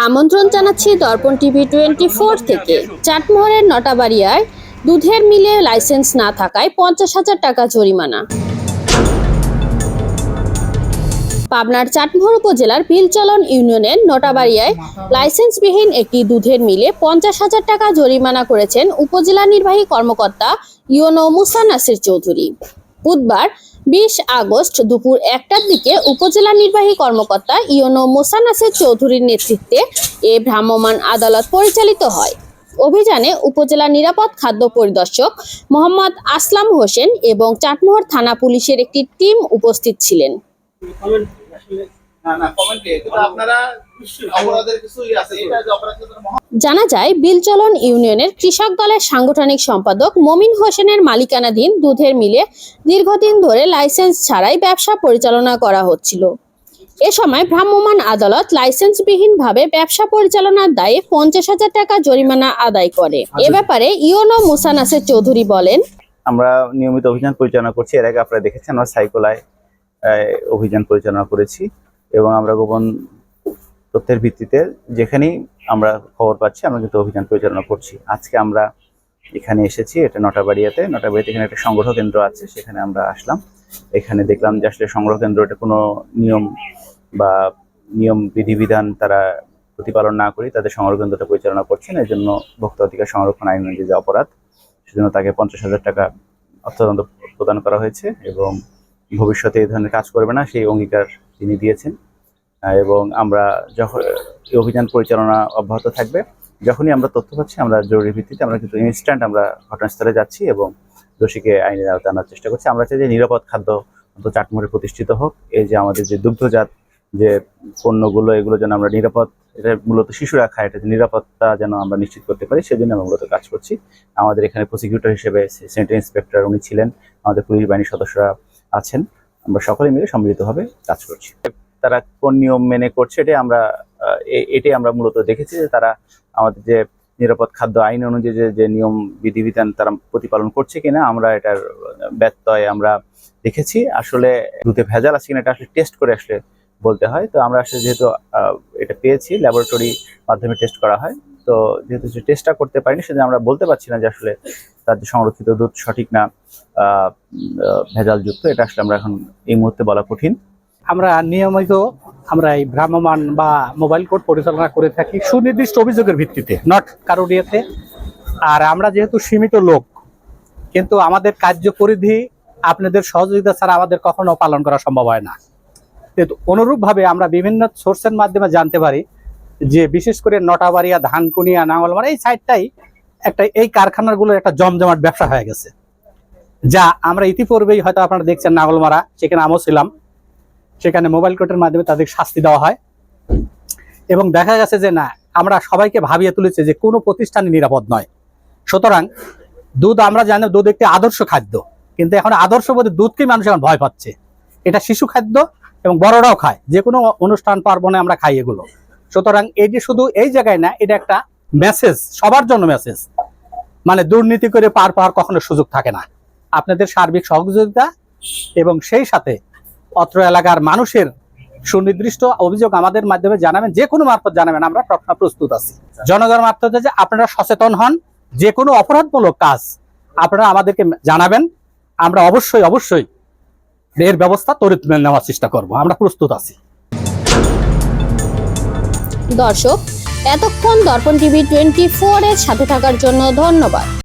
আমন্ত্রণ জানাচ্ছি দর্পণ টিভি 24 থেকে। চাটমোহরের নটাবাড়িয়ায় দুধের মিলে লাইসেন্স না থাকায় 50,000 টাকা জরিমানা। পাবনার চাটমোহর উপজেলার বিলচলন ইউনিয়নের নটাবাড়িয়ায় লাইসেন্সবিহীন একটি দুধের মিলে 50,000 টাকা জরিমানা করেছেন উপজেলা নির্বাহী কর্মকর্তা ইউনো মুসা নাসির চৌধুরী। বুধবার 20 আগস্ট দুপুর 1টার দিকে উপজেলা নির্বাহী কর্মকর্তা ইউনো মুসা নাসির চৌধুরীর নেতৃত্বে এ ভ্রাম্যমাণ আদালত পরিচালিত হয়। অভিযানে উপজেলা নিরাপদ খাদ্য পরিদর্শক মোহাম্মদ আসলাম হোসেন এবং চাটমোহর থানা পুলিশের একটি টিম উপস্থিত ছিলেন। জানা যায়, বিলচলন ইউনিয়নের কৃষক দলের সাংগঠনিক সম্পাদক মমিন হোসেনের মালিকানাধীন দুধের মিলে দীর্ঘদিন ধরে লাইসেন্স ছাড়াই ব্যবসা পরিচালনা করা হচ্ছিল। এ সময় ভ্রাম্যমাণ আদালত লাইসেন্সবিহীনভাবে ব্যবসা পরিচালনার দায়ে 50,000 টাকা জরিমানা আদায় করে। এ ব্যাপারে ইউনো মুসা নাসির চৌধুরী বলেন, আমরা নিয়মিত অভিযান পরিচালনা করছি। এর আগে আপনারা দেখেছেন আমরা সাইকোলায় অভিযান পরিচালনা করেছি এবং আমরা গোপন তথ্যের ভিত্তিতে যেখানেই আমরা খবর পাচ্ছি আমরা কিন্তু অভিযান পরিচালনা করছি। আজকে আমরা এখানে এসেছি, এটা নটাবাড়িয়াতে এখানে একটা সংগ্রহ কেন্দ্র আছে, সেখানে আমরা আসলাম। এখানে দেখলাম যে আসলে সংগ্রহ কেন্দ্র এটা কোনো নিয়ম বিধিবিধান তারা প্রতিপালন না করে তাদের সংগ্রহ কেন্দ্রটা পরিচালনা করছেন। এর জন্য ভোক্তা অধিকার সংরক্ষণ আইন অনুযায়ী যে অপরাধ, সেজন্য তাকে 50,000 টাকা অর্থদণ্ড প্রদান করা হয়েছে এবং ভবিষ্যতে এই ধরনের কাজ করবে না সেই অঙ্গীকার তিনি দিয়েছেন। এবং আমরা যখন এই অভিযান পরিচালনা অব্যাহত থাকবে, যখনই আমরা তথ্য পাচ্ছি আমরা জরুরি ভিত্তিতে আমরা কিন্তু ইনস্ট্যান্ট আমরা ঘটনাস্থলে যাচ্ছি এবং দোষীকে আইনের আওতায় আনার চেষ্টা করছি। আমরা চাই যে নিরাপদ খাদ্য চাটমোহরে প্রতিষ্ঠিত হোক। এই যে আমাদের যে দুগ্ধজাত যে পণ্যগুলো, এগুলো যেন আমরা নিরাপদ, এটা মূলত শিশুরা খায়, এটা নিরাপত্তা যেন আমরা নিশ্চিত করতে পারি, সেজন্য আমরা মূলত কাজ করছি। আমাদের এখানে প্রসিকিউটর হিসেবে সেন্টার ইন্সপেক্টর উনি ছিলেন, আমাদের পুলিশ বাহিনীর সদস্যরা আছেন, আমরা সকলে মিলে সম্মিলিতভাবে কাজ করছি। তারা কোন নিয়ম মেনে করছে এটাই আমরা মূলত দেখেছি যে তারা আমাদের যে নিরাপদ খাদ্য আইন অনুযায়ী যে নিয়ম বিধিবিধান তারা প্রতিপালন করছে কিনা আমরা এটার ব্যত্যয় আমরা দেখেছি। আসলে দুধে ভেজাল আছে কিনা এটা আসলে টেস্ট করে আসলে বলতে হয়। তো আমরা আসলে যেহেতু এটা পেয়েছি, ল্যাবরেটরি মাধ্যমে টেস্ট করা হয়, তো যেহেতু টেস্টটা করতে পারিনি সেজন্য আমরা বলতে পারছি না যে আসলে তার যে সংরক্ষিত দুধ সঠিক না ভেজালযুক্ত, এটা আসলে আমরা এখন এই মুহূর্তে বলা কঠিন। আমরা নিয়মিত এই ভ্রাম্যমাণ বা মোবাইল কোর্ট পরিচালনা করে থাকি সুনির্দিষ্ট অভিযোগের ভিত্তিতে, নট কারো ইয়েতে। আর আমরা যেহেতু সীমিত লোক, কিন্তু আমাদের কার্যপরিধি আপনাদের সহযোগিতা ছাড়া আমাদের কখনো পালন করা সম্ভব হয় না। কিন্তু অনুরূপভাবে আমরা বিভিন্ন সোর্সের মাধ্যমে জানতে পারি যে বিশেষ করে নটাবাড়িয়া, ধানকুনিয়া, নাঙ্গলমারা এই সাইডটাই এই কারখানাগুলোর একটা জমজমাট ব্যবসা হয়ে গেছে, যা আমরা ইতিপূর্বেই হয়তো আপনারা দেখছেন নাঙ্গলমারা, সেখানে আমিও ছিলাম, সেখানে মোবাইল কোর্টের মাধ্যমে তাদের শাস্তি দেওয়া হয় এবং দেখা গেছে যে না, আমরা সবাইকে ভাবিয়ে তুলেছে যে কোনো প্রতিষ্ঠানই নিরাপদ নয়। সুতরাং দুধ, আমরা জানি দুধ একটি আদর্শ খাদ্য, কিন্তু এখন আদর্শ বলতে দুধকেই মানুষ এখন ভয় পাচ্ছে। এটা শিশু খাদ্য এবং বড়রাও খায়, যে কোনো অনুষ্ঠান পার্বণে আমরা খাই এগুলো। সুতরাং এই যে শুধু এই জায়গায় না, এটা একটা মেসেজ, সবার জন্য মেসেজ, মানে দুর্নীতি করে পার পাওয়ার কখনো সুযোগ থাকে না। আপনাদের সার্বিক সহযোগিতা এবং সেই সাথে অত্র এলাকার মানুষের সুনির্দিষ্ট অভিযোগ আমাদের মাধ্যমে জানাবেন, যে কোনো মারফত জানাবেন, আমরা সবসময় প্রস্তুত আছি। জনগণের মারফতে যে আপনারা সচেতন হন, যে কোনো অপরাধমূলক কাজ আপনারা আমাদেরকে জানাবেন, আমরা অবশ্যই এর ব্যবস্থা ত্বরিত নেওয়ার চেষ্টা করব, আমরা প্রস্তুত আছি। দর্শক, এতক্ষণ দর্পণ টিভি 24 এর সাথে থাকার জন্য ধন্যবাদ।